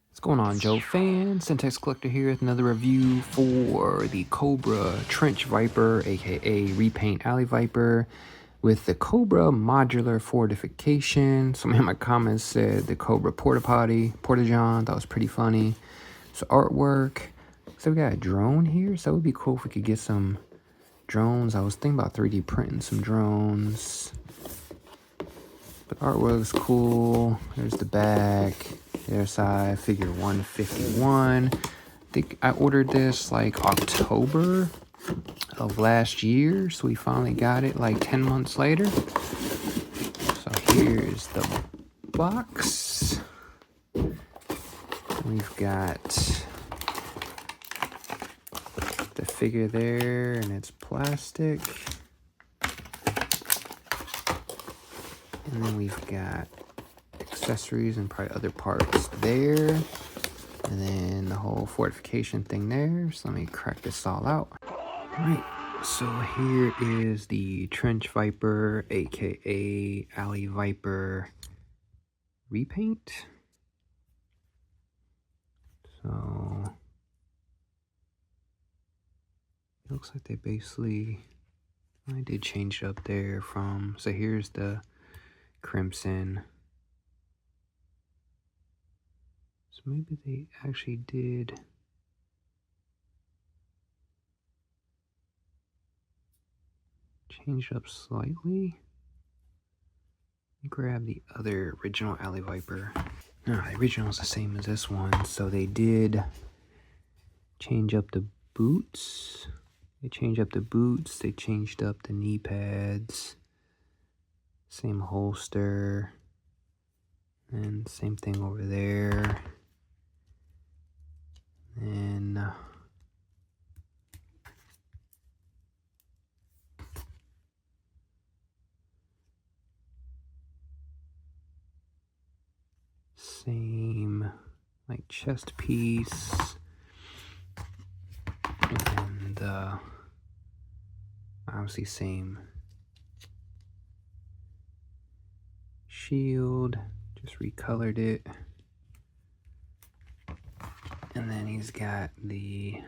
What's going on, Joe fan? Centex Collector here with another review for the Cobra Trench Viper, aka Repaint Alley Viper, with the Cobra Modular Fortification. Some of my comments said the Cobra Porta John. That was pretty funny. So artwork. So we got a drone here. So it would be cool if we could get some drones. I was thinking about 3D printing some drones. But artwork is cool. There's the back. Their side, figure 151. I think I ordered this like October of last year, so we finally got it like 10 months later. So here's the box. We've got the figure there, and it's plastic. And then we've got accessories and probably other parts there, and then the whole fortification thing there. So let me crack this all out. All right, so here is the Trench Viper, aka Alley Viper repaint. So it looks like they basically, I did change it up there from, so here's the crimson. So maybe they actually did change it up slightly. Grab the other original Alley Viper. No, the original is the same as this one. So they did change up the boots. They changed up the boots. They changed up the knee pads. Same holster. And same thing over there. And same like chest piece, and obviously same shield, just recolored it. And then he's got the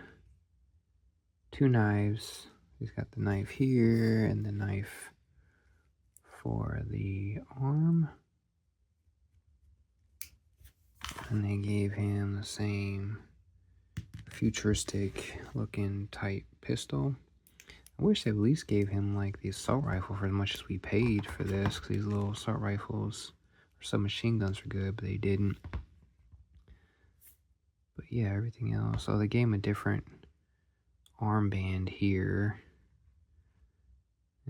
two knives. He's got the knife here and the knife for the arm. And they gave him the same futuristic looking type pistol. I wish they at least gave him like the assault rifle for as much as we paid for this, because these little assault rifles or submachine guns are good, but they didn't. But yeah, everything else. Oh, they gave him a different armband here.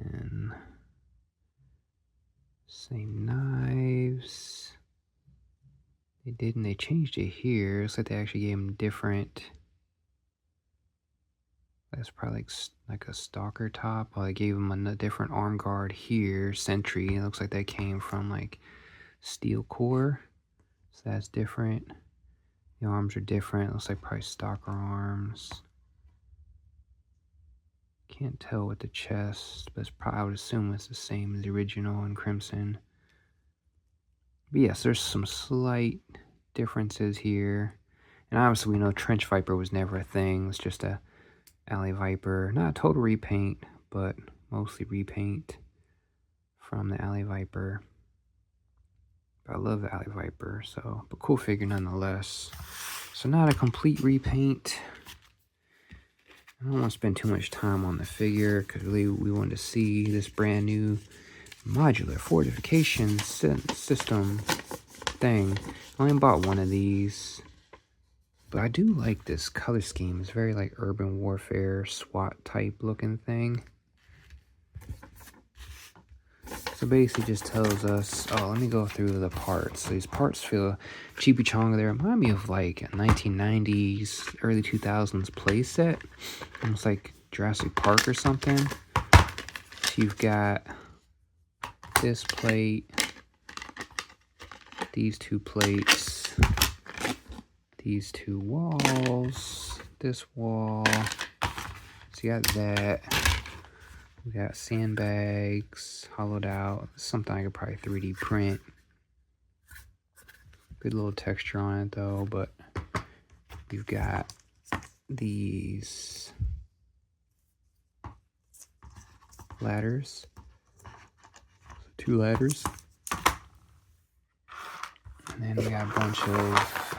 And same knives. They didn't. They changed it here. It's like they actually gave him different. That's probably like a stalker top. Oh, they gave him a different arm guard here. Sentry. It looks like that came from like steel core. So that's different. The arms are different. Looks like probably stalker arms. Can't tell with the chest, but it's probably, I would assume it's the same as the original in crimson. But yes, there's some slight differences here. And obviously we know Trench Viper was never a thing. It's just a Alley Viper. Not a total repaint, but mostly repaint from the Alley Viper. But I love the Alley Viper, so, but cool figure nonetheless. So not a complete repaint. I don't want to spend too much time on the figure, because really we wanted to see this brand new Modular Fortification system thing. I only bought one of these, but I do like this color scheme. It's very like urban warfare, SWAT type looking thing. So basically just tells us, oh, let me go through the parts. So these parts feel cheapy chonga there. Remind me of like a 1990s, early 2000s play set. Almost like Jurassic Park or something. So you've got this plate, these two plates, these two walls, this wall. So you got that. We got sandbags, hollowed out, something I could probably 3D print. Good little texture on it though, but you've got these ladders. So 2 ladders. And then we got a bunch of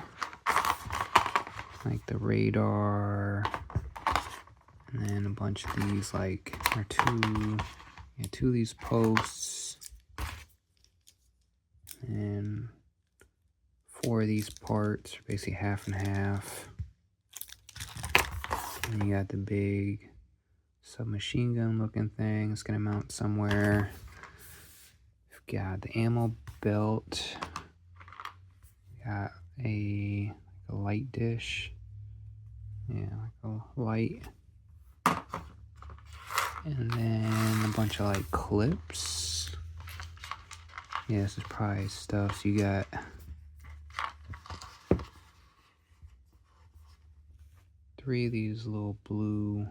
like the radar, and then a bunch of these like two of these posts, and 4 of these parts, basically half and half. And you got the big submachine gun looking thing. It's gonna mount somewhere. We've got the ammo belt. Got a light dish. Yeah, like a light. And then a bunch of like clips. Yeah, this is probably stuff. So you got three of these little blue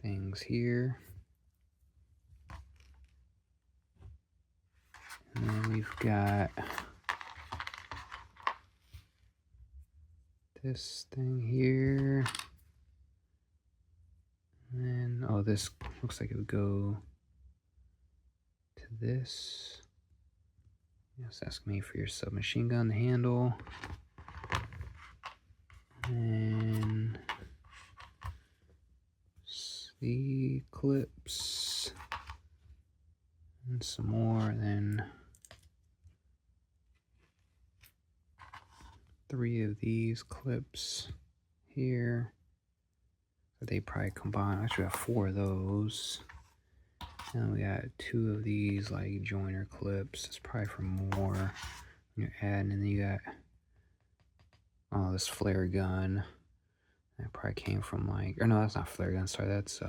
things here. And then we've got this thing here. And then, oh, this looks like it would go to this. It's asking me for your submachine gun handle. And the clips. And some more, and then 3 of these clips here. They probably combine. Actually, we got 4 of those. And we got 2 of these like joiner clips. It's probably for more. You're adding, and then you got this flare gun. That probably came from like, or no, that's not flare gun. Sorry, that's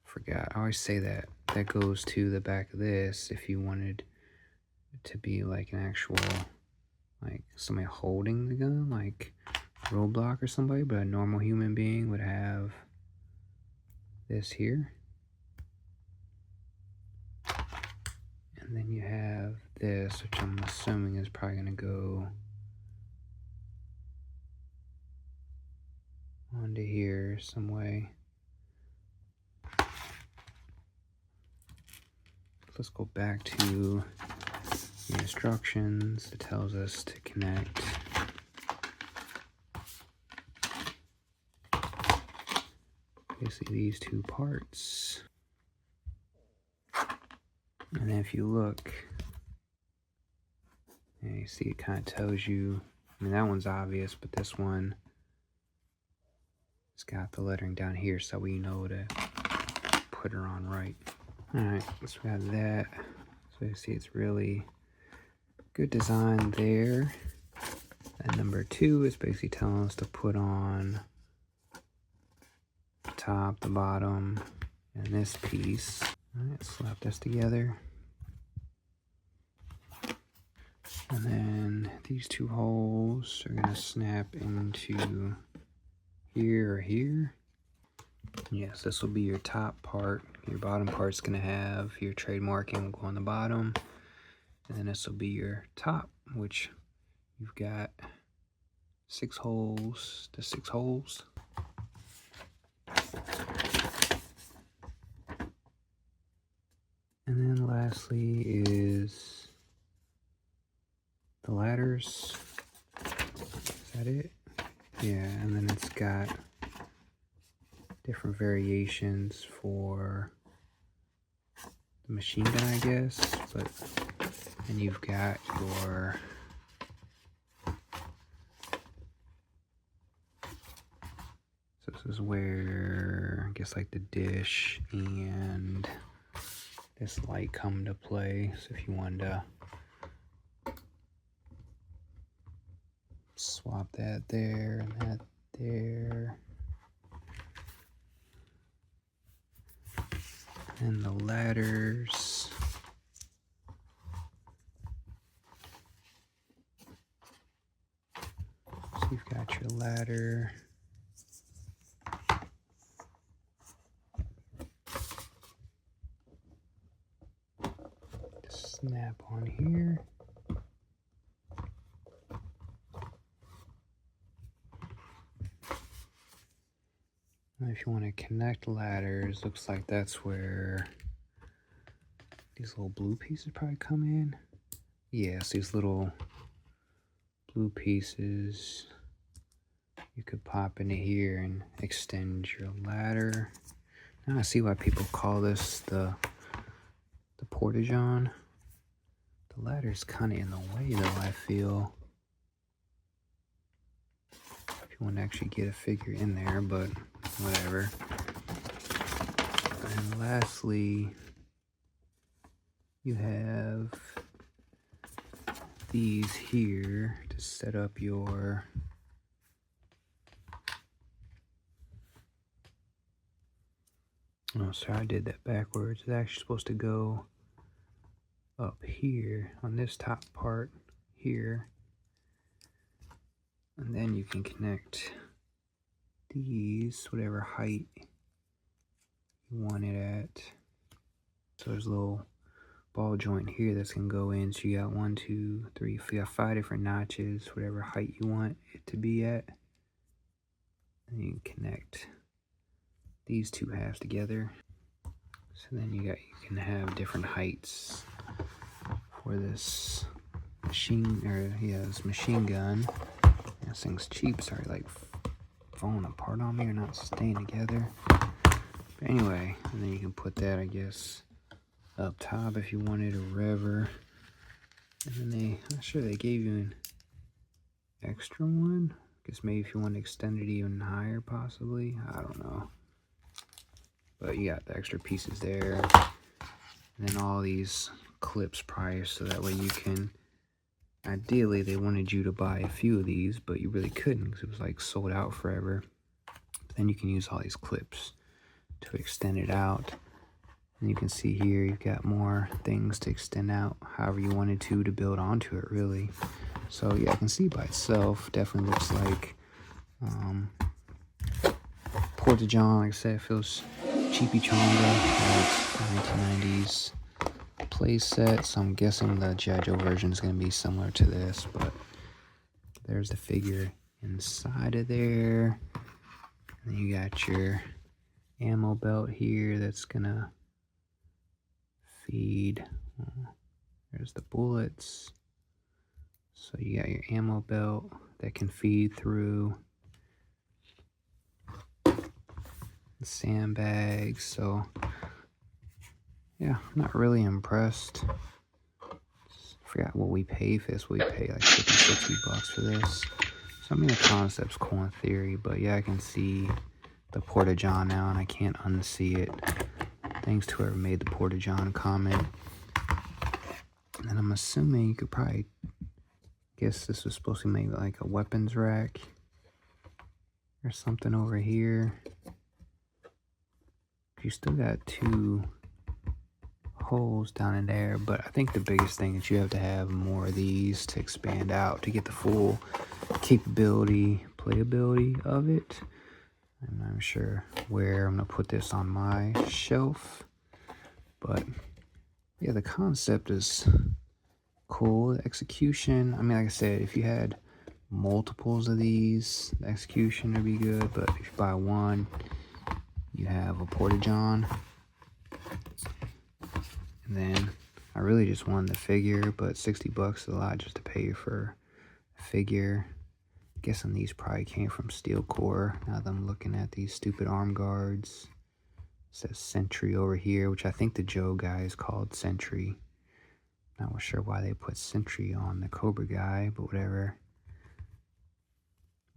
forgot. I always say that goes to the back of this if you wanted it to be like an actual, like somebody holding the gun, like Roblox or somebody, but a normal human being would have this here. And then you have this, which I'm assuming is probably going to go onto here some way. Let's go back to the instructions. It tells us to connect basically these 2 parts. And then if you look, and you see it kind of tells you, I mean that one's obvious, but this one, it's got the lettering down here so we know to put her on right. Alright, so we got that. So you see it's really good design there. And number 2 is basically telling us to put on the top, the bottom, and this piece. Alright, slap this together. And then these 2 holes are going to snap into here or here. Yes, this will be your top part. Your bottom part's going to have your trademarking will go on the bottom. And then this will be your top, which you've got 6 holes to 6 holes. And then lastly is the ladders. Is that it? Yeah, and then it's got different variations for the machine gun, I guess. But then you've got your so this is where I guess like the dish and this light come to play. So if you wanted to swap that there and that there. And the ladders. So you've got your ladder. snap on here. And if you want to connect ladders, looks like that's where these little blue pieces probably come in. Yes, these little blue pieces you could pop into here and extend your ladder. Now I see why people call this the portageon. The ladder's kind of in the way though, I feel. If you want to actually get a figure in there, but whatever. And lastly, you have these here to set up your oh, sorry, I did that backwards. It's actually supposed to go up here on this top part here, and then you can connect these whatever height you want it at. So there's a little ball joint here that's gonna go in. So you got 1, 2, 3, you got 5 different notches, whatever height you want it to be at, and you can connect these two halves together. So then you can have different heights for this machine, or yeah, this machine gun. This thing's cheap. Sorry, like falling apart on me or not staying together. But anyway, and then you can put that, I guess, up top if you wanted, or wherever. And then I'm not sure they gave you an extra one. I guess maybe if you want to extend it even higher, possibly. I don't know. But you got the extra pieces there. And then all these clips prior, so that way you can, ideally they wanted you to buy a few of these, but you really couldn't because it was like sold out forever. But then you can use all these clips to extend it out. And you can see here you've got more things to extend out however you wanted to build onto it, really. So yeah, I can see by itself definitely looks like portageon. Like I said, it feels cheapy chonga, like 1990s playset. So I'm guessing the G.I. Joe version is going to be similar to this, but there's the figure inside of there. And you got your ammo belt here that's gonna feed. There's the bullets. So you got your ammo belt that can feed through the sandbags. So yeah, I'm not really impressed. Forgot what we paid for this. We paid like 50, 60 bucks for this. So I mean, the concept's cool in theory, but yeah, I can see the portageon now, and I can't unsee it. Thanks to whoever made the portageon comment. And I'm assuming you could probably guess this was supposed to be maybe like a weapons rack or something over here. You still got 2 holes down in there, but I think the biggest thing is you have to have more of these to expand out to get the full capability, playability of it. I'm not sure where I'm gonna put this on my shelf, but yeah, the concept is cool. The execution, I mean, like I said, if you had multiples of these, the execution would be good, but if you buy one, you have a portageon. And then I really just wanted the figure, but 60 bucks is a lot just to pay for a figure. Guessing these probably came from Steel Core. Now that I'm looking at these stupid arm guards. It says Sentry over here, which I think the Joe guy is called Sentry. Not sure why they put Sentry on the Cobra guy, but whatever.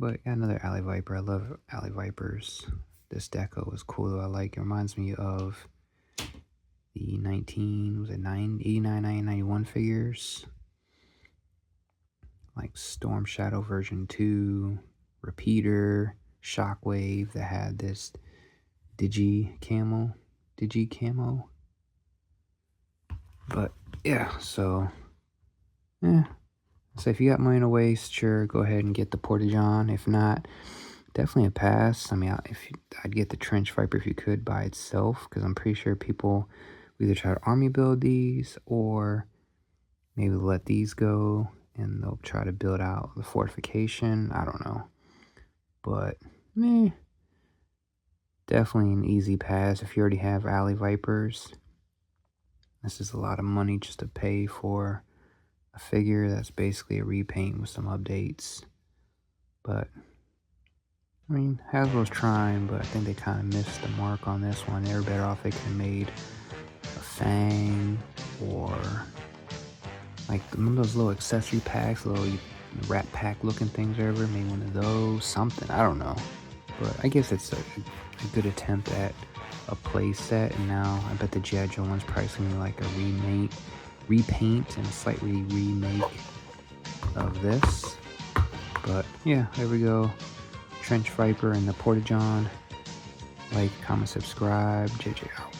But got another Alley Viper. I love Alley Vipers. This deco is cool though. I like it. Reminds me of the 89, 91 figures. Like Storm Shadow version 2, Repeater, Shockwave that had this Digi camo. But yeah, so yeah. So if you got money to waste, sure, go ahead and get the portageon. If not, definitely a pass. I mean, I'd get the Trench Viper if you could by itself, because I'm pretty sure people, either try to army build these or maybe let these go and they'll try to build out the fortification. I don't know. But, definitely an easy pass if you already have Alley Vipers. This is a lot of money just to pay for a figure that's basically a repaint with some updates. But, I mean, Hasbro's trying, but I think they kind of missed the mark on this one. They were better off. They could have made a Fang or like those little accessory packs, little rat pack looking things or whatever. Maybe one of those, something. I don't know. But I guess it's a good attempt at a play set. And now I bet the G.I. Joe one's probably going to be like a repaint and a slightly remake of this. But yeah, there we go. Trench Viper and the Porta-John. Like, comment, subscribe. JJ out.